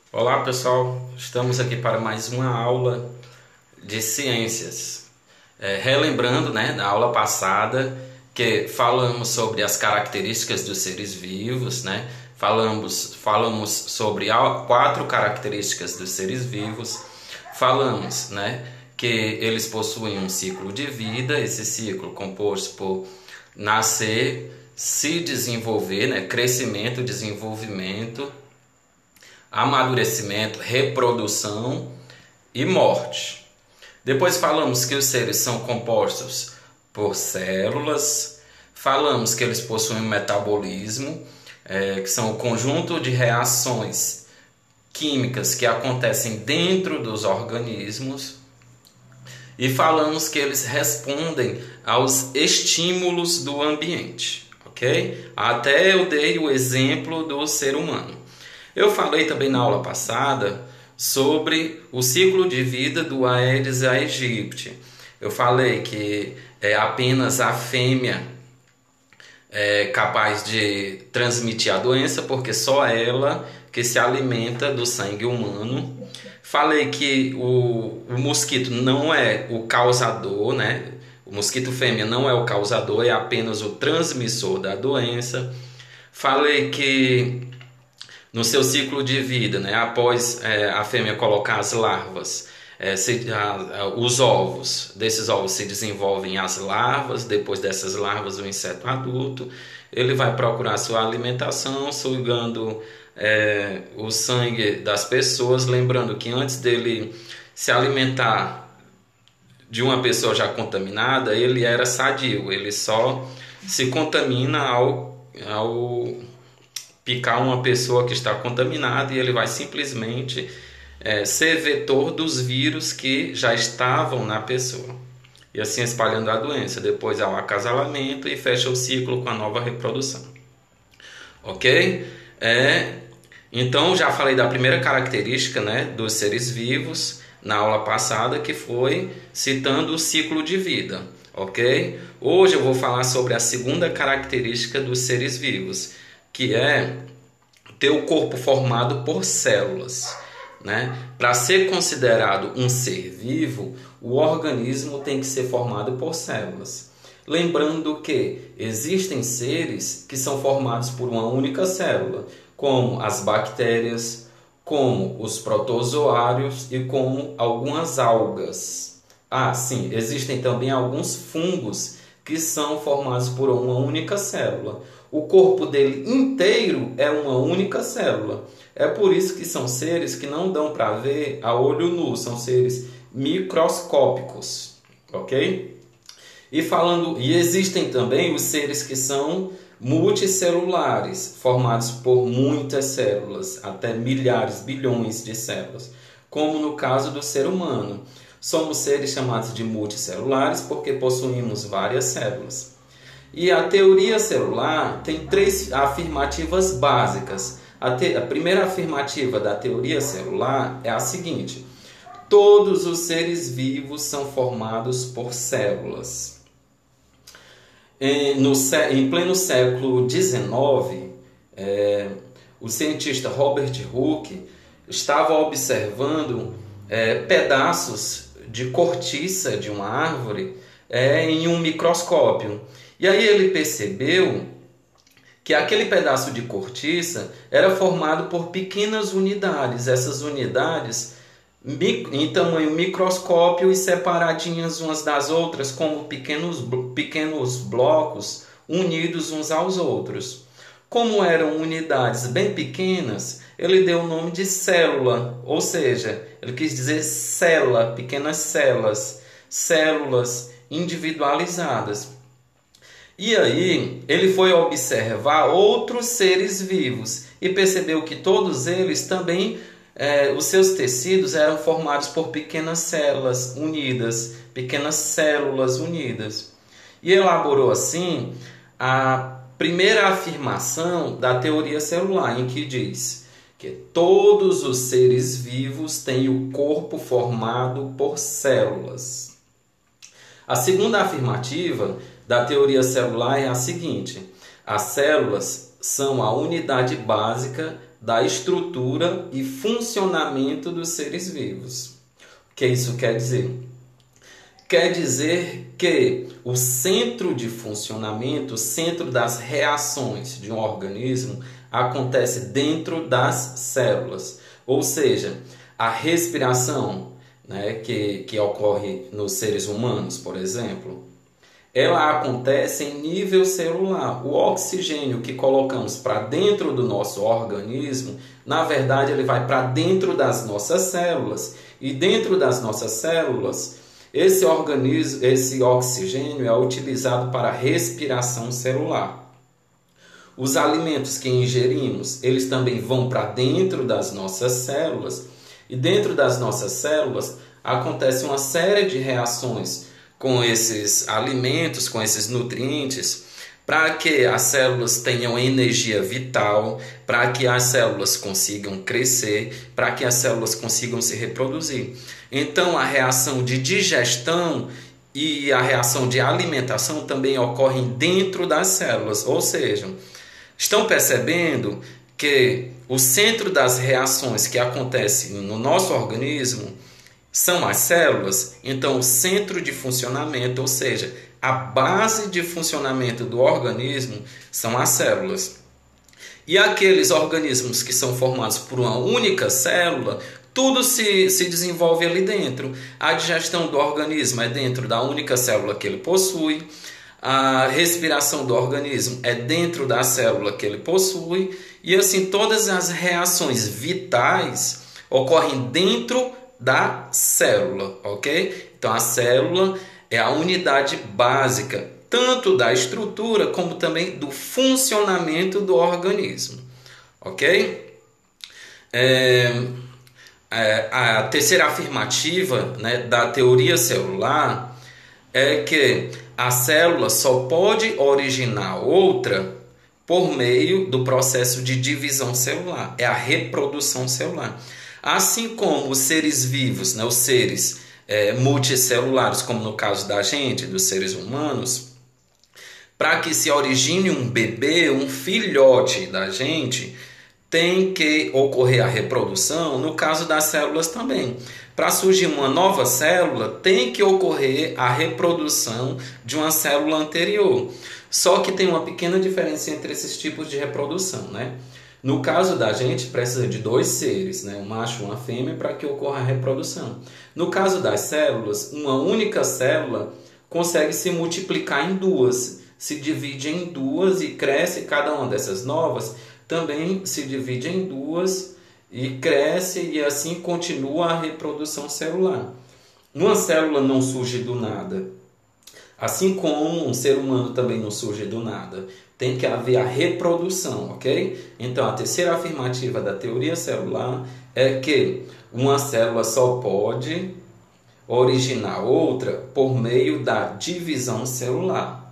Olá pessoal, estamos aqui para mais uma aula de ciências. Relembrando, na aula passada que falamos sobre as características dos seres vivos, falamos sobre quatro características dos seres vivos, falamos, que eles possuem um ciclo de vida, esse ciclo composto por nascer, se desenvolver, crescimento, desenvolvimento, amadurecimento, reprodução e morte. Depois falamos que os seres são compostos por células, falamos que eles possuem um metabolismo, que são o conjunto de reações químicas que acontecem dentro dos organismos, e falamos que eles respondem aos estímulos do ambiente, ok? Até eu dei o exemplo do ser humano. Eu falei também na aula passada sobre o ciclo de vida do Aedes aegypti. Eu falei que é apenas a fêmea capaz de transmitir a doença, porque só ela que se alimenta do sangue humano. Falei que o mosquito não é o causador, O mosquito fêmea não é o causador, é apenas o transmissor da doença. Falei que no seu ciclo de vida, após a fêmea colocar as larvas, os ovos, desses ovos se desenvolvem as larvas, depois dessas larvas o inseto adulto, ele vai procurar sua alimentação, sugando o sangue das pessoas, lembrando que antes dele se alimentar de uma pessoa já contaminada, ele era sadio, ele só se contamina ao picar uma pessoa que está contaminada, e ele vai simplesmente ser vetor dos vírus que já estavam na pessoa, e assim espalhando a doença. Depois há o acasalamento e fecha o ciclo com a nova reprodução, ok? Então já falei da primeira característica, dos seres vivos na aula passada, que foi citando o ciclo de vida, ok? Hoje eu vou falar sobre a segunda característica dos seres vivos, que é ter o corpo formado por células, Para ser considerado um ser vivo, o organismo tem que ser formado por células. Lembrando que existem seres que são formados por uma única célula, como as bactérias, como os protozoários e como algumas algas. Sim, existem também alguns fungos que são formados por uma única célula. O corpo dele inteiro é uma única célula. É por isso que são seres que não dão para ver a olho nu, são seres microscópicos, ok? E existem também os seres que são multicelulares, formados por muitas células, até milhares, bilhões de células, como no caso do ser humano. Somos seres chamados de multicelulares porque possuímos várias células. E a teoria celular tem três afirmativas básicas. A primeira afirmativa da teoria celular é a seguinte: todos os seres vivos são formados por células. Em pleno século XIX, o cientista Robert Hooke estava observando pedaços de cortiça de uma árvore em um microscópio. E aí ele percebeu que aquele pedaço de cortiça era formado por pequenas unidades. Essas unidades em tamanho microscópio e separadinhas umas das outras, como pequenos blocos unidos uns aos outros. Como eram unidades bem pequenas, ele deu o nome de célula, ou seja, ele quis dizer célula, pequenas células individualizadas. E aí ele foi observar outros seres vivos e percebeu que todos eles também, os seus tecidos eram formados por pequenas células unidas, E elaborou assim a primeira afirmação da teoria celular, em que diz que todos os seres vivos têm o corpo formado por células. A segunda afirmativa da teoria celular é a seguinte: as células são a unidade básica da estrutura e funcionamento dos seres vivos. O que isso quer dizer? Quer dizer que o centro de funcionamento, o centro das reações de um organismo acontece dentro das células. Ou seja, a respiração, né, que ocorre nos seres humanos, por exemplo, ela acontece em nível celular. O oxigênio que colocamos para dentro do nosso organismo, na verdade, ele vai para dentro das nossas células. E dentro das nossas células, esse oxigênio é utilizado para a respiração celular. Os alimentos que ingerimos, eles também vão para dentro das nossas células. E dentro das nossas células acontece uma série de reações com esses alimentos, com esses nutrientes, para que as células tenham energia vital, para que as células consigam crescer, para que as células consigam se reproduzir. Então, a reação de digestão e a reação de alimentação também ocorrem dentro das células, ou seja, estão percebendo que o centro das reações que acontecem no nosso organismo são as células? Então, o centro de funcionamento, ou seja, a base de funcionamento do organismo são as células. E aqueles organismos que são formados por uma única célula, tudo se desenvolve ali dentro. A digestão do organismo é dentro da única célula que ele possui. A respiração do organismo é dentro da célula que ele possui. E assim, todas as reações vitais ocorrem dentro da célula, ok? Então, a célula é a unidade básica, tanto da estrutura como também do funcionamento do organismo, ok? A terceira afirmativa, né, da teoria celular é que a célula só pode originar outra por meio do processo de divisão celular, é a reprodução celular. Assim como os seres vivos, né, os seres multicelulares, como no caso da gente, dos seres humanos, para que se origine um bebê, um filhote da gente, tem que ocorrer a reprodução. No caso das células também. Para surgir uma nova célula, tem que ocorrer a reprodução de uma célula anterior. Só que tem uma pequena diferença entre esses tipos de reprodução, né? No caso da gente, precisa de dois seres, né? Um macho e uma fêmea, para que ocorra a reprodução. No caso das células, uma única célula consegue se multiplicar em duas. Se divide em duas e cresce. Cada uma dessas novas também se divide em duas e cresce, e assim continua a reprodução celular. Uma célula não surge do nada. Assim como um ser humano também não surge do nada. Tem que haver a reprodução, ok? Então, a terceira afirmativa da teoria celular é que uma célula só pode originar outra por meio da divisão celular.